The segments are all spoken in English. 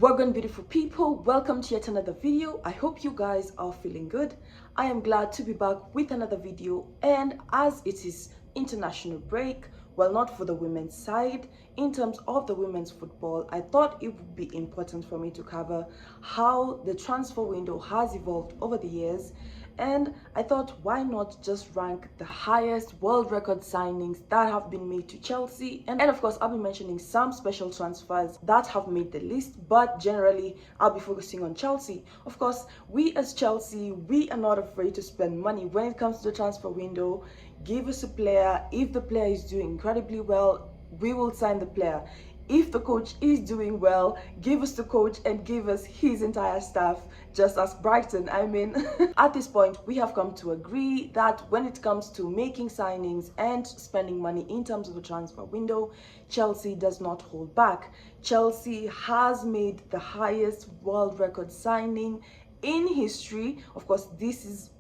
Welcome, beautiful people. Welcome to yet another video. I hope you guys are feeling good. I am glad to be back with another video, and as it is international break, well, not for the women's side, in terms of the women's football, I thought it would be important for me to cover how the transfer window has evolved over the years. And I thought, why not just rank the highest world record signings that have been made to Chelsea? And of course, I'll be mentioning some special transfers that have made the list, but generally, I'll be focusing on Chelsea. Of course, we as Chelsea, we are not afraid to spend money when it comes to the transfer window. Give us a player. If the player is doing incredibly well, we will sign the player. If the coach is doing well, give us the coach and give us his entire staff, just as Brighton. I mean, at this point, we have come to agree that when it comes to making signings and spending money in terms of the transfer window, Chelsea does not hold back. Chelsea has made the highest world record signing in history. Of course, this is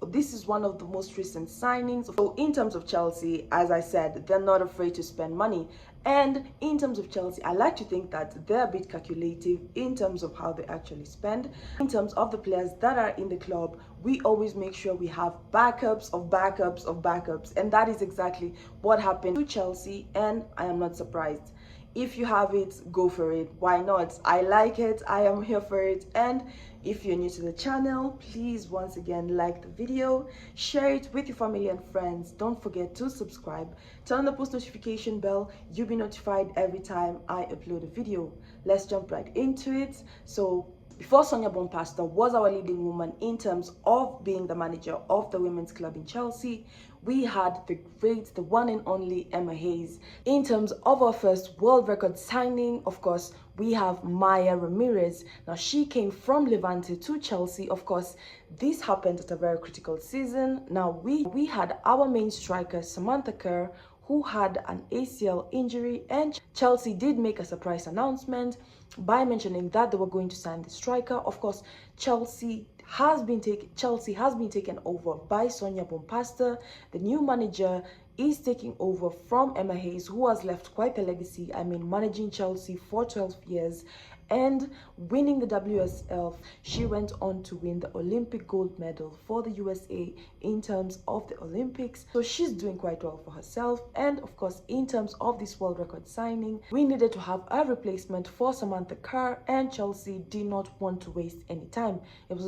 one of the most recent signings. So in terms of Chelsea, as I said, they're not afraid to spend money. And in terms of Chelsea, I like to think that they're a bit calculative in terms of how they actually spend. In terms of the players that are in the club, we always make sure we have backups of backups of backups, and that is exactly what happened to Chelsea, and I am not surprised. If you have it, go for it. Why not? I like it. I am here for it. And if you're new to the channel, please once again like the video, share it with your family and friends. Don't forget to subscribe, turn on the post notification bell. You'll be notified every time I upload a video. Let's jump right into it. So before Sonia Bompasta was our leading woman in terms of being the manager of the women's club in Chelsea, we had the great, the one and only Emma Hayes. In terms of our first world record signing, of course, we have Maya Ramirez. Now, she came from Levante to Chelsea. Of course, this happened at a very critical season. Now, we had our main striker, Samantha Kerr, who had an ACL injury, and Chelsea did make a surprise announcement by mentioning that they were going to sign the striker. Of course, Chelsea has been taken over by Sonia Bompasta. The new manager is taking over from Emma Hayes, who has left quite a legacy. I mean, managing Chelsea for 12 years and winning the WSL. She went on to win the Olympic gold medal for the USA in terms of the Olympics. So she's doing quite well for herself. And of course, in terms of this world record signing, we needed to have a replacement for Samantha Kerr, and Chelsea did not want to waste any time. It was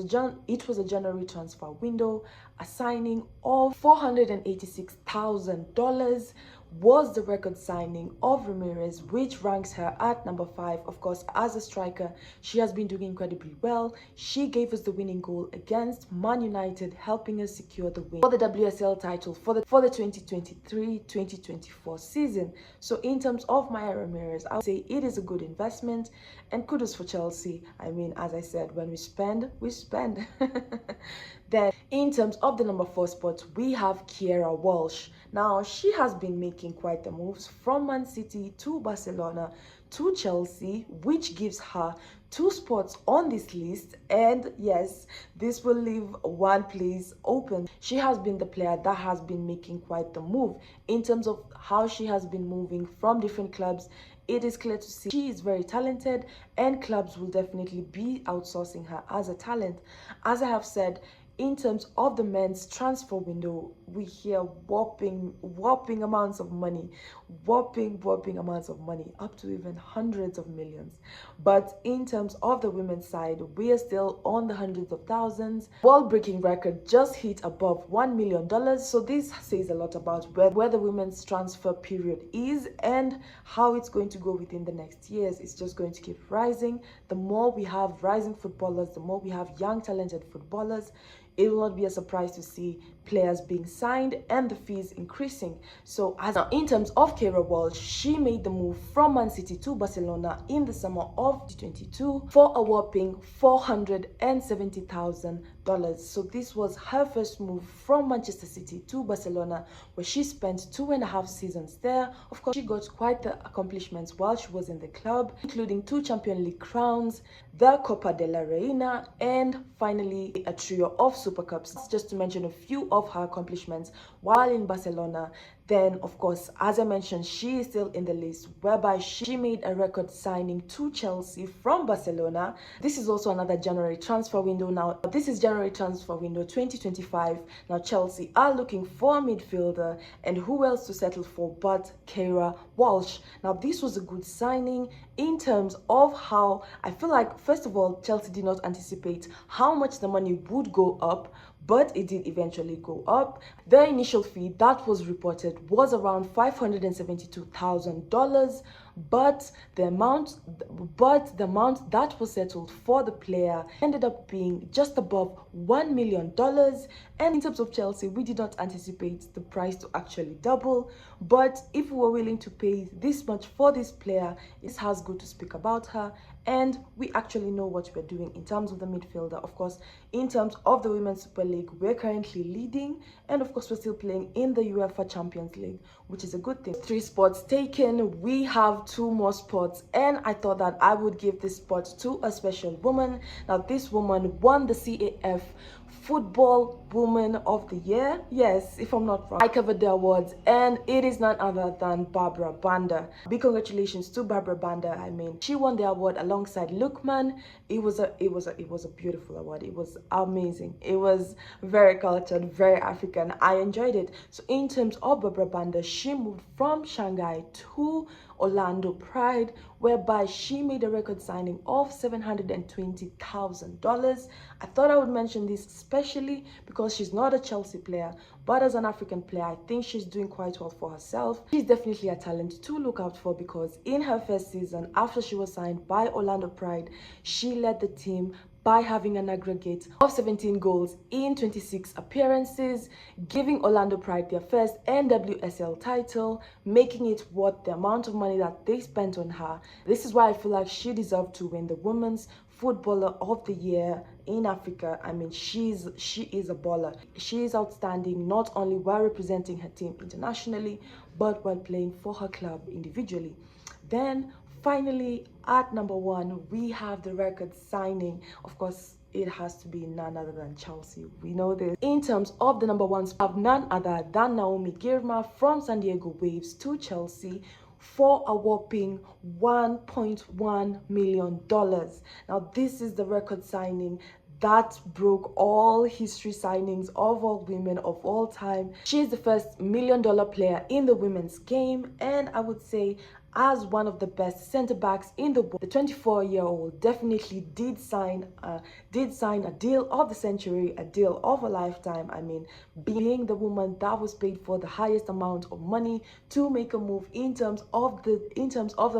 a January transfer window. A signing of $486,000 was the record signing of Ramirez, which ranks her at number 5. Of course, as a striker, she has been doing incredibly well. She gave us the winning goal against Man United, helping us secure the win for the WSL title for the 2023-2024 season. So in terms of Maya Ramirez, I would say it is a good investment, and kudos for Chelsea. I mean, as I said, when we spend, we spend. Then, in terms of the number 4 spot, we have Keira Walsh. Now, she has been making quite the moves from Man City to Barcelona to Chelsea, which gives her 2 spots on this list. And yes, this will leave one place open. She has been the player that has been making quite the move in terms of how she has been moving from different clubs. It is clear to see she is very talented, and clubs will definitely be outsourcing her as a talent. As I have said, in terms of the men's transfer window, we hear whopping amounts of money, whopping amounts of money, up to even hundreds of millions. But in terms of the women's side, we are still on the hundreds of thousands. World-breaking record just hit above $1 million. So this says a lot about where the women's transfer period is and how it's going to go within the next years. It's just going to keep rising. The more we have rising footballers, the more we have young talented footballers, it will not be a surprise to see players being signed and the fees increasing. So as now, in terms of Keira Walsh, she made the move from Man City to Barcelona in the summer of 2022 for a whopping $470,000. So this was her first move from Manchester City to Barcelona, where she spent 2.5 seasons there. Of course, she got quite the accomplishments while she was in the club, including 2 Champions League crowns, the Copa de la Reina, and finally a trio of Super Cups, just to mention a few of her accomplishments while in Barcelona, then of course, as I mentioned, she is still in the list, whereby she made a record signing to Chelsea from Barcelona. This is also another January transfer window. Now this is January transfer window 2025. Now Chelsea are looking for a midfielder, and who else to settle for but Keira Walsh. Now this was a good signing in terms of how I feel like, first of all, Chelsea did not anticipate how much the money would go up, but it did eventually go up. The initial fee that was reported was around $572,000, but the amount that was settled for the player ended up being just above $1 million. And in terms of Chelsea, we did not anticipate the price to actually double, but if we were willing to pay this much for this player, it has good to speak about her, and we actually know what we're doing in terms of the midfielder. Of course, in terms of the Women's Super League, we're currently leading, and of course we're still playing in the UEFA Champions League, which is a good thing. 3 spots taken, we have 2 more spots, and I thought that I would give this spot to a special woman. Now this woman won the CAF Football Woman of the Year. Yes, if I'm not wrong, I covered the awards, and it is none other than Barbara Banda. Big congratulations to Barbara Banda. I mean, she won the award alongside Lookman. It was a beautiful award. It was amazing. It was very cultured, very African. I enjoyed it. So in terms of Barbara Banda, she moved from Shanghai to Orlando Pride, whereby she made a record signing of $720,000. I thought I would mention this especially because she's not a Chelsea player, but as an African player, I think she's doing quite well for herself. She's definitely a talent to look out for, because in her first season after she was signed by Orlando Pride, she led the team by having an aggregate of 17 goals in 26 appearances, giving Orlando Pride their first NWSL title, making it worth the amount of money that they spent on her. This is why I feel like she deserved to win the Women's Footballer of the Year in Africa. I mean, she is a baller. She is outstanding, not only while representing her team internationally, but while playing for her club individually. Then finally, at number 1, we have the record signing. Of course, it has to be none other than Chelsea. We know this. In terms of the number 1 spot, none other than Naomi Girma from San Diego Waves to Chelsea for a whopping $1.1 million. Now, this is the record signing that broke all history signings of all women of all time. She's the first $1 million player in the women's game, and I would say as one of the best center backs in the world. The 24-year-old definitely did sign a deal of the century, a deal of a lifetime. I mean, being the woman that was paid for the highest amount of money to make a move in terms of the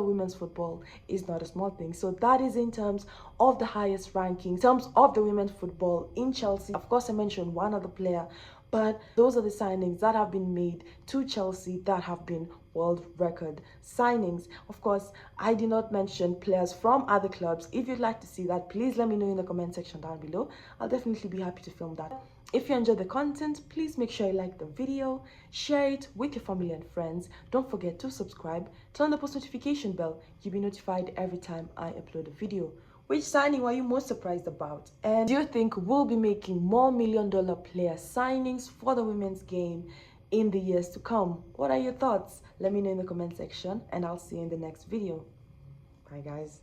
women's football is not a small thing. So that is in terms of the highest ranking in terms of the women's football in Chelsea. Of course, I mentioned one other player, but those are the signings that have been made to Chelsea that have been world record signings. Of course, I did not mention players from other clubs. If you'd like to see that, please let me know in the comment section down below. I'll definitely be happy to film that. If you enjoyed the content, please make sure you like the video, share it with your family and friends. Don't forget to subscribe, turn on the post notification bell. You'll be notified every time I upload a video. Which signing were you most surprised about? And do you think we'll be making more $1 million player signings for the women's game in the years to come? What are your thoughts? Let me know in the comment section, and I'll see you in the next video. Bye guys.